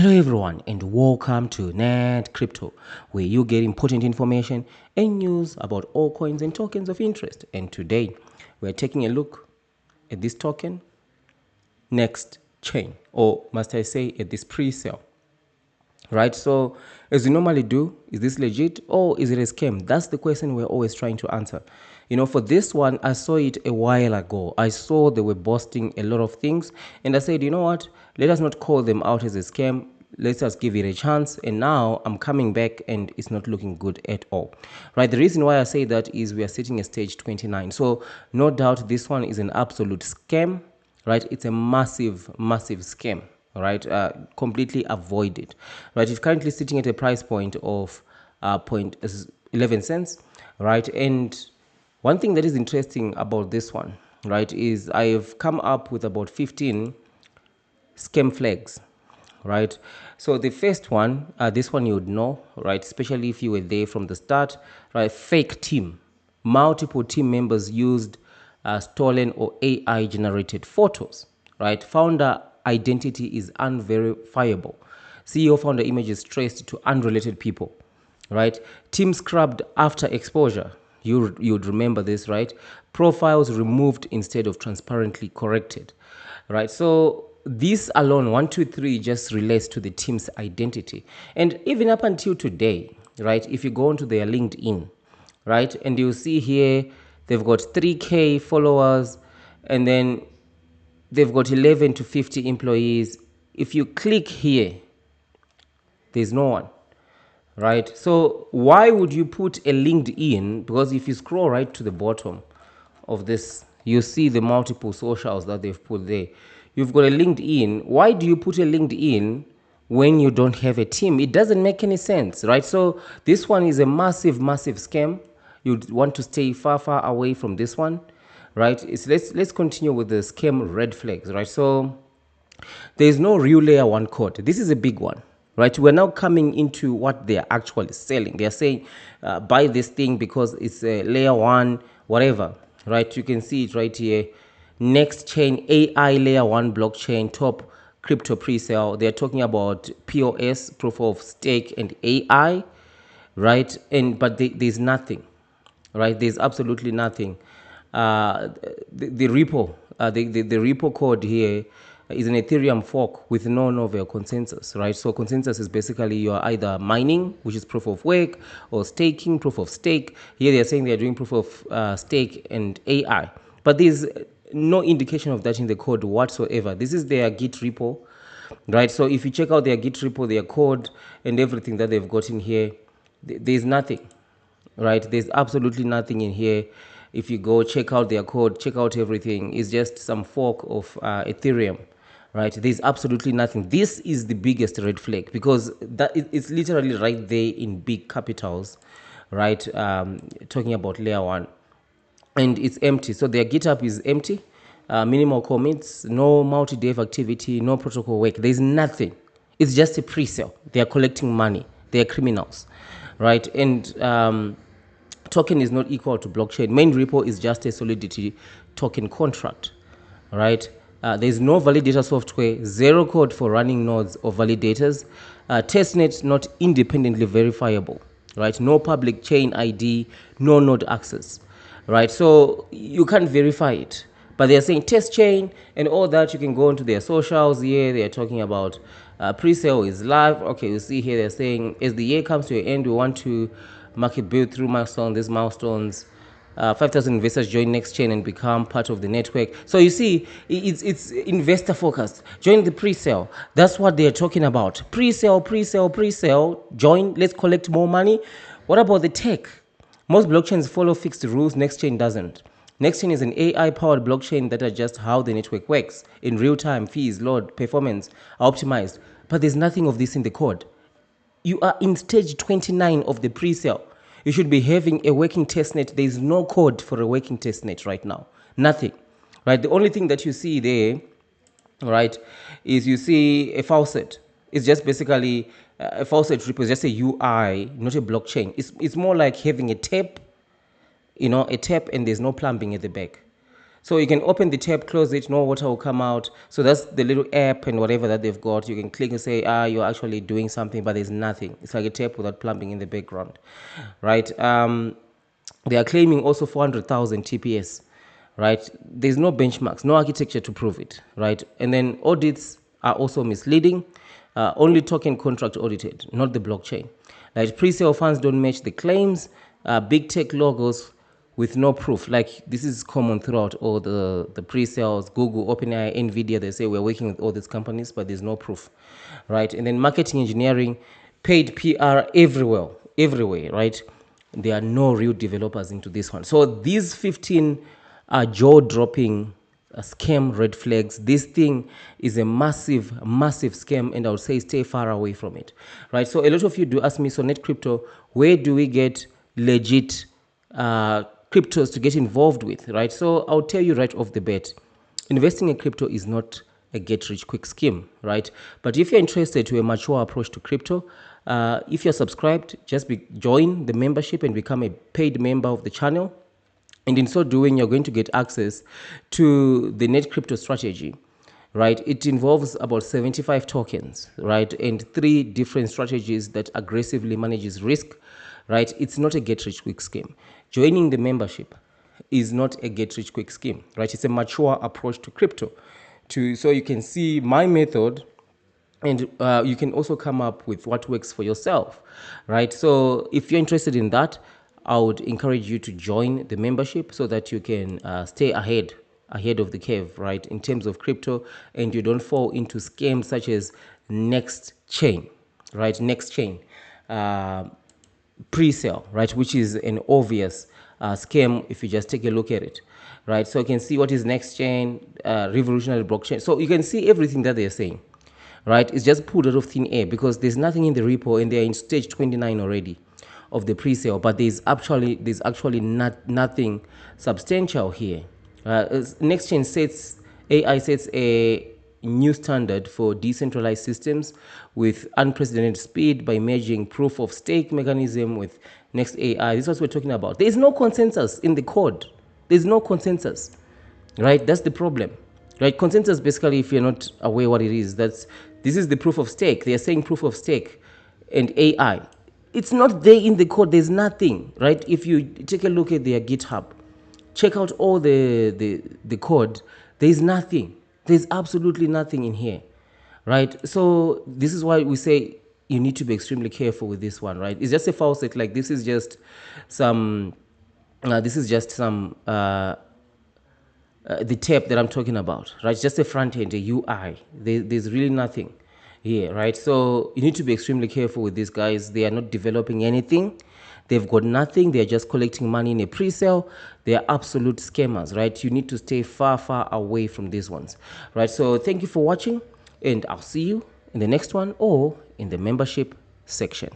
Hello everyone and welcome to NETCRYPTO, where you get important information and news about all coins and tokens of interest. And today we're taking a look at this token, Nexchain, or must I say at this pre-sale. Right, so as we normally do, is this legit or is it a scam? That's the question we're always trying to answer. You know, for this one, I saw it a while ago. I saw they were boasting a lot of things, and I said, you know what, let us not call them out as a scam. Let's just give it a chance. And now I'm coming back and it's not looking good at all. Right, the reason why I say that is we are sitting at stage 29, so no doubt this one is an absolute scam. Right, it's a massive scam. Right, completely avoid it. Right, it's currently sitting at a price point of 0.11 cents. Right, and one thing that is interesting about this one, right, is I have come up with about 15 scam flags. Right, so the first one, this one you would know, right, especially if you were there from the start. Right, fake team. Multiple team members used stolen or AI generated photos. Right, founder identity is unverifiable. CEO founder images traced to unrelated people. Right, team scrubbed after exposure. You'd remember this, right? Profiles removed instead of transparently corrected. Right, so this alone, 123, just relates to the team's identity. And even up until today, right, if you go onto their LinkedIn, right, and you see here they've got 3K followers, and then they've got 11 to 50 employees. If you click here, there's no one. Right, so why would you put a LinkedIn? Because if you scroll right to the bottom of this, you see the multiple socials that they've put there. You've got a LinkedIn. Why do you put a LinkedIn when you don't have a team? It doesn't make any sense, right? So this one is a massive scam. You'd want to stay far away from this one. Right, let's continue with the scam red flags. Right, so there is no real layer one code. This is a big one. Right, we're now coming into what they are actually selling. They are saying buy this thing because it's a layer one whatever. Right, you can see it right here. Nexchain AI layer one blockchain top crypto pre-sale. They're talking about POS, proof of stake, and AI. Right, and but there's nothing. Right, there's absolutely nothing. The repo, the repo code here is an Ethereum fork with no novel consensus. Right, so consensus is basically you're either mining, which is proof of work, or staking, proof of stake. Here they're saying they're doing proof of stake and AI, but there's no indication of that in the code whatsoever. This is their Git repo. Right, so if you check out their Git repo, their code and everything that they've got in here, there's nothing. Right, there's absolutely nothing in here. If you go check out their code, check out everything, it's just some fork of Ethereum. Right, there's absolutely nothing. This is the biggest red flag because it's literally right there in big capitals. Right, talking about layer one, and it's empty. So their GitHub is empty, minimal commits, no multi-dev activity, no protocol work. There's nothing. It's just a pre-sale. They are collecting money. They are criminals. Right, and token is not equal to blockchain. Main repo is just a Solidity token contract. Right, there's no validator software, zero code for running nodes or validators, testnet not independently verifiable. Right, no public chain ID, no node access. Right, so you can't verify it, but they're saying test chain and all that. You can go into their socials here. They're talking about pre-sale is live. Okay, you see here they're saying as the year comes to an end, we want to market build through milestones. These milestones, 5,000 investors join Nexchain and become part of the network. So you see, it's investor focused. Join the pre-sale. That's what they're talking about. Pre-sale. Join. Let's collect more money. What about the tech? Most blockchains follow fixed rules. Nexchain doesn't. Nexchain is an AI-powered blockchain that adjusts how the network works in real time. Fees, load, performance are optimized, but there's nothing of this in the code. You are in stage 29 of the pre-sale. You should be having a working testnet. There is no code for a working testnet right now. Nothing. Right? The only thing that you see there, right, is you see a faucet. It's just basically a faucet represents a UI, not a blockchain. It's more like having a tap, a tap, and there's no plumbing at the back. So you can open the tab, close it, no water will come out. So that's the little app and whatever that they've got. You can click and say, you're actually doing something, but there's nothing. It's like a tap without plumbing in the background, right? They are claiming also 400,000 TPS, right? There's no benchmarks, no architecture to prove it, right? And then audits are also misleading. Only token contract audited, not the blockchain. Like pre-sale funds don't match the claims. Big tech logos with no proof. Like this is common throughout all the pre-sales, Google, OpenAI, NVIDIA. They say we're working with all these companies, but there's no proof, right? And then marketing engineering, paid PR everywhere, right? There are no real developers into this one. So these 15 are jaw-dropping scam red flags. This thing is a massive scam, and I would say stay far away from it, right? So a lot of you do ask me, so NetCrypto, where do we get legit cryptos to get involved with, right? So I'll tell you right off the bat, investing in crypto is not a get-rich-quick scheme, right? But if you're interested to a mature approach to crypto, if you're subscribed, just join the membership and become a paid member of the channel. And in so doing, you're going to get access to the NetCrypto strategy, right? It involves about 75 tokens, right? And 3 different strategies that aggressively manages risk, right? It's not a get-rich-quick scheme. Joining the membership is not a get-rich-quick scheme, right? It's a mature approach to crypto. So you can see my method, and you can also come up with what works for yourself, right? So if you're interested in that, I would encourage you to join the membership so that you can stay ahead of the curve, right, in terms of crypto, and you don't fall into scams such as Nexchain, right? Nexchain Presale, right, which is an obvious scam if you just take a look at it, right? So you can see what is Nexchain, revolutionary blockchain. So you can see everything that they're saying, right? It's just pulled out of thin air because there's nothing in the repo, and they're in stage 29 already of the pre-sale, but there's actually nothing substantial here. Nextchain sets AI sets a new standard for decentralized systems with unprecedented speed by merging proof of stake mechanism with Next AI. This is what we're talking about. There is no consensus in the code. There's no consensus, right? That's the problem, right? Consensus, basically, if you're not aware what it is, this is the proof of stake. They are saying proof of stake and AI. It's not there in the code. There's nothing, right? If you take a look at their GitHub, check out all the code. There's nothing. There's absolutely nothing in here, right? So this is why we say you need to be extremely careful with this one, right? It's just a faucet. Like this is just some. The tape that I'm talking about, right? It's just a front end, a UI. There's really nothing here, right? So you need to be extremely careful with these guys. They are not developing anything. They've got nothing. They're just collecting money in a pre-sale. They are absolute scammers, right? You need to stay far away from these ones, right? So thank you for watching, and I'll see you in the next one or in the membership section.